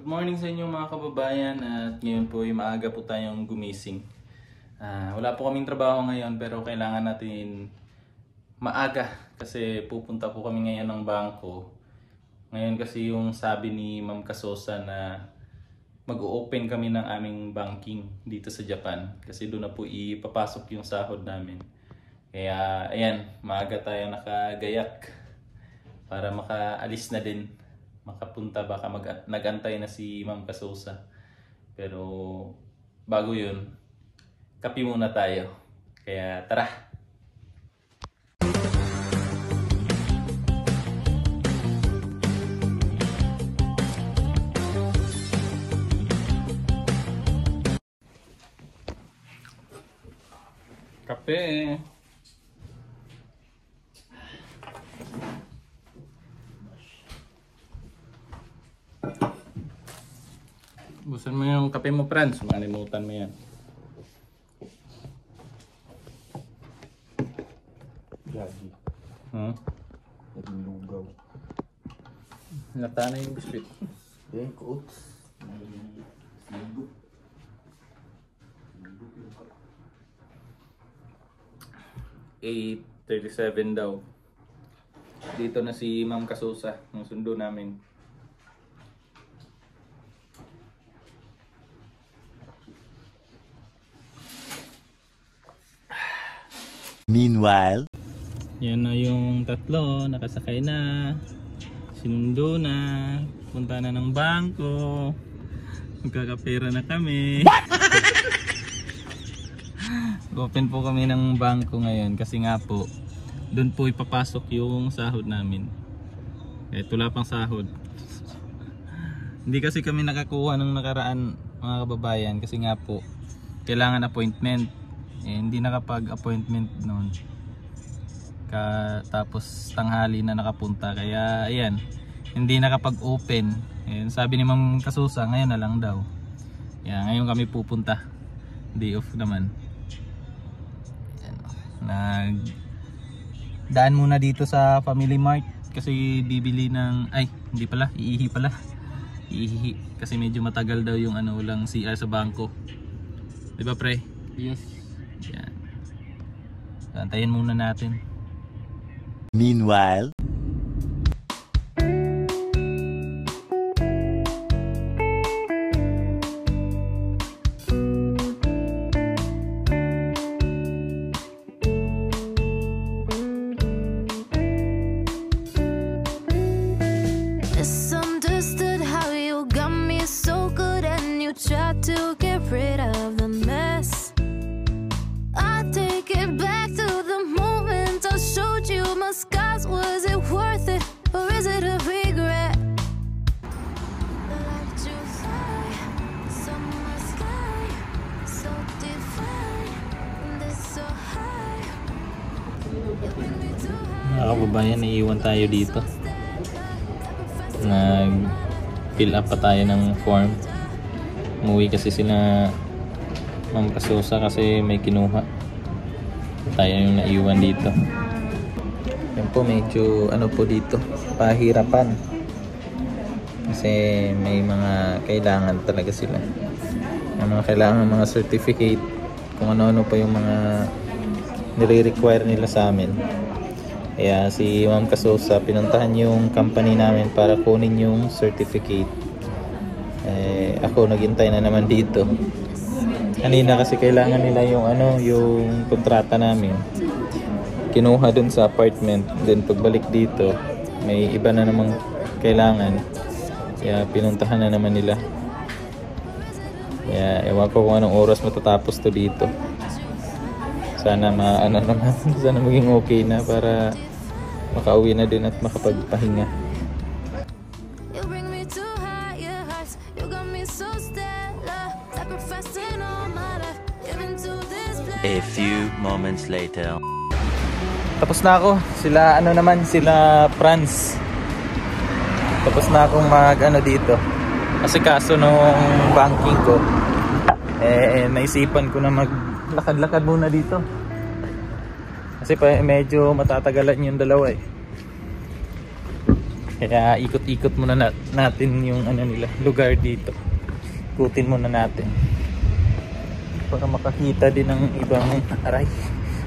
Good morning sa inyo mga kababayan at ngayon po ay maaga po tayong gumising. Wala po kaming trabaho ngayon pero kailangan natin maaga kasi pupunta po kami ngayon ng bangko. Ngayon kasi yung sabi ni Ma'am Kasosa na mag-o-open kami ng aming banking dito sa Japan kasi doon na po ipapasok yung sahod namin. Kaya ayan, maaga tayo nakagayak para makaalis na din. Makapunta, baka nagantay na si Ma'am Kasosa. Pero bago yun, kape muna tayo. Kaya tara! Kape! Busan mo yung kape mo, Franz. Malimutan mo yan. Gagi. Naging lugaw. Lata na yung biscuit. Yan, coat. 8:37 daw. Dito na si Ma'am Kasosa. Ang sundo namin. Meanwhile, yan na yung tatlo, nakasakay na, sinundo na, punta na ng bangko, magkakapera na kami. Open po kami ng bangko ngayon kasi nga po, doon po ipapasok yung sahod namin. Kahit wala pang sahod. Hindi kasi kami nakakuha ng nakaraan mga kababayan kasi nga po, kailangan appointment. Hindi nakapag-appointment noon. Tapos tanghali na nakapunta. Kaya ayan, hindi nakapag-open. Sabi ni Ma'am Kasosa, ngayon na lang daw. Kaya ngayon kami pupunta. Day off naman. Daan muna dito sa Family Mart kasi bibili ng hindi pala, iihi pala. Iihi kasi medyo matagal daw yung lang CR sa bangko. 'Di ba, pre? Yes. Yan. Antayin muna natin. meanwhile, Misunderstood how you got me so good and you tried to get rid of the mess. I take it back to the moment I showed you my scars. Was it worth it or is it a regret? Like July, summer sky, so divine, this so high. You bring me too high. Mga kababayan, naiiwan tayo dito. Nag-fill up pa tayo ng form. Umuwi kasi sila Ma'am Kasosa kasi may kinuha. Tayo yung naiwan dito. Yan po, medyo po dito, pahirapan. Kasi may mga kailangan talaga sila. May mga kailangan mga certificate, kung ano-ano pa yung mga nire-require nila sa amin. Kaya si Ma'am Kasosa, pinuntahan yung company namin para kunin yung certificate. Ako naghintay na naman dito. Kanina kasi kailangan nila yung yung kontrata namin. Kinuha dun sa apartment. Then pagbalik dito, may iba na namang kailangan. Kaya pinuntahan na naman nila. Kaya ewan ko kung anong oras matatapos to dito. Sana naman, sana maging okay na para makauwi na din at makapagpahinga. You bring me to higher heights. You got me so stellar. Sacrificing all my life, giving to this place. a few moments later. Tapos na ako. Sila Franz. Tapos na akong dito. Kasi kaso nung banking ko, naisipan ko na maglakad-lakad muna dito. Kasi medyo matatagalan yung dalawa Kaya ikot-ikot muna natin yung ano nila, lugar dito. Ikutin muna natin para makakita din ng ibang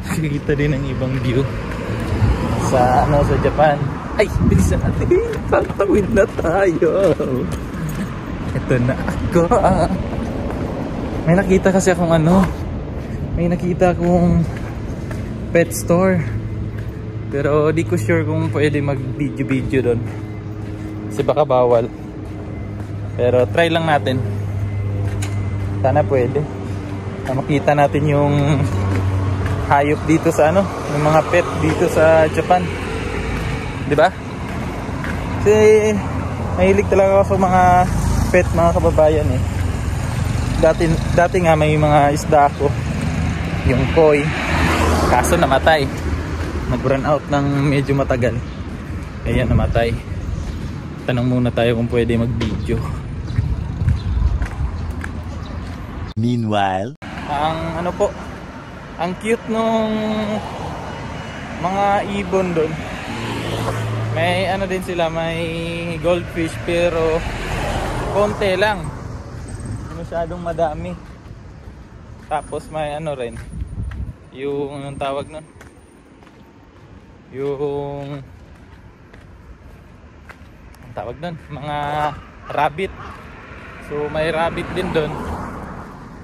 makikita din ng ibang view sa sa Japan. Ay, bilisan natin. Tatawid na tayo. Ito na ako. May nakita kasi akong may nakita akong pet store. Pero di ko sure kung pwede mag video doon. Kasi baka bawal. Pero try lang natin. Sana pwede. Makita natin yung hayop dito sa yung mga pet dito sa Japan. 'Di ba? Kasi mahilig talaga ako sa mga pet, mga kababayan eh. Dati nga may mga isda ako. Yung koi. Kaso namatay. Nag-run out ng medyo matagal. Kaya namatay. Tanong muna tayo kung pwede mag-video. Meanwhile, ang cute nung mga ibon doon. May din sila, may goldfish pero konti lang. Hindi masyadong madami. Tapos may rin. Yung anong tawag nun? Yung ang tawag nun, mga rabbit. So may rabbit din doon.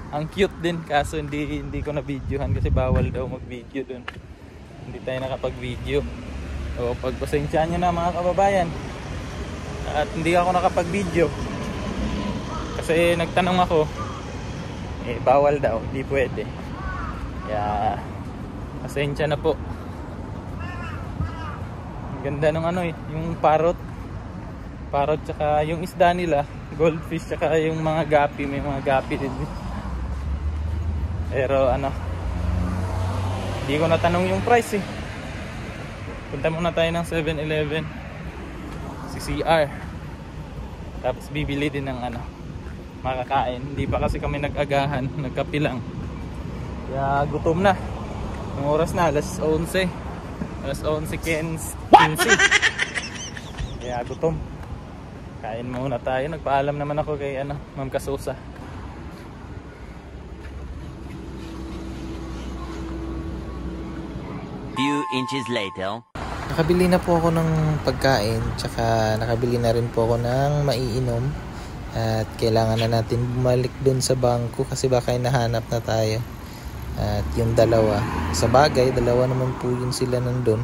Ang cute din, kaso hindi ko na videohan kasi bawal daw mag-video doon. Hindi tayo nakapag-video. O pagpasensyahan nyo na mga kababayan. At hindi ako nakapag-video. Kasi nagtanong ako, bawal daw, hindi pwede. Kaya pasensya na po. Ganda ng yung parrot tsaka yung isda nila, goldfish tsaka yung mga gapi, may mga gapi din. Pero hindi ko natanong yung price eh. Punta muna tayo ng 7-Eleven, si CR. Tapos bibili din ng makakain. Hindi pa kasi kami nag-agahan, nagkape lang. Kaya gutom na. Yung oras na, alas 11. Alas 11:15. Kaya gutom. Kain muna tayo. Nagpaalam naman ako kay Ma'am Kasusa. few inches later. Nakabili na po ako ng pagkain, tsaka nakabili na rin po ako ng maiinom. At kailangan na natin bumalik dun sa bangko kasi baka nahanap na tayo. At yung dalawa, sa bagay, dalawa naman po yun sila nandun.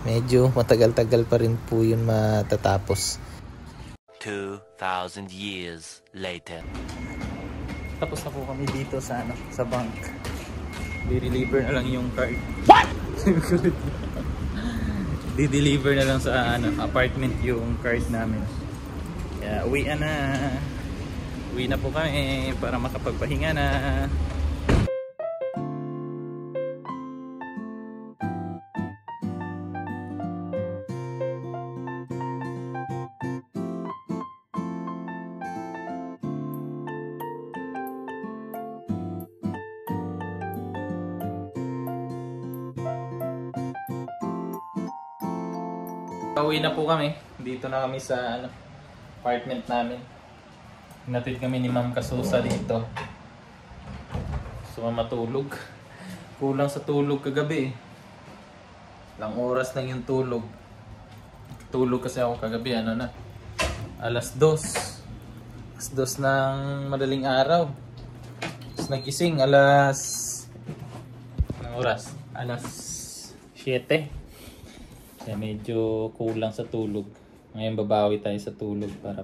Medyo matagal-tagal pa rin po yun matatapos. 2,000 years later. Tapos na po kami dito sa sa bank. Di-deliver na lang yung card. What? Di-deliver na lang sa apartment yung card namin. Kaya uwi na po kami para makapagpahinga na. Uwi na po kami. Dito na kami sa apartment namin. Hinatid kami ni Ma'am Kasusa dito. So matulog. Kulang sa tulog kagabi. Ilang oras lang yung tulog. Tulog kasi ako kagabi. Alas 2. Alas 2 ng madaling araw. Tapos nagising alas... Anong oras? Alas 7. Kaya medyo kulang sa tulog. Ngayon babawi tayo sa tulog para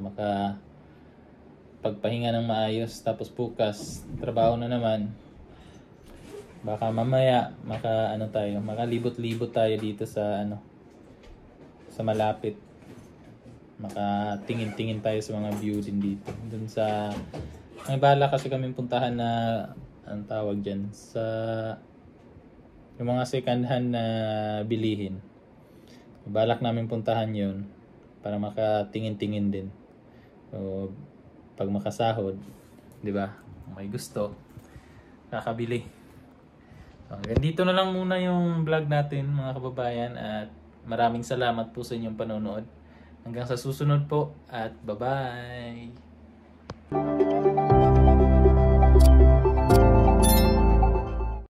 pagpahinga ng maayos. Tapos bukas, trabaho na naman. Baka mamaya makalibot-libot tayo dito sa sa malapit. Makatingin-tingin tayo sa mga view din dito. Dun sa may bala kasi kami puntahan na anong tawag diyan sa yung mga second hand na bilihin. Balak namin puntahan yun para makatingin-tingin din. So, pag makasahod, di ba? May gusto, kakabili. So, dito na lang muna yung vlog natin mga kababayan at maraming salamat po sa inyong panonood. Hanggang sa susunod po at bye-bye!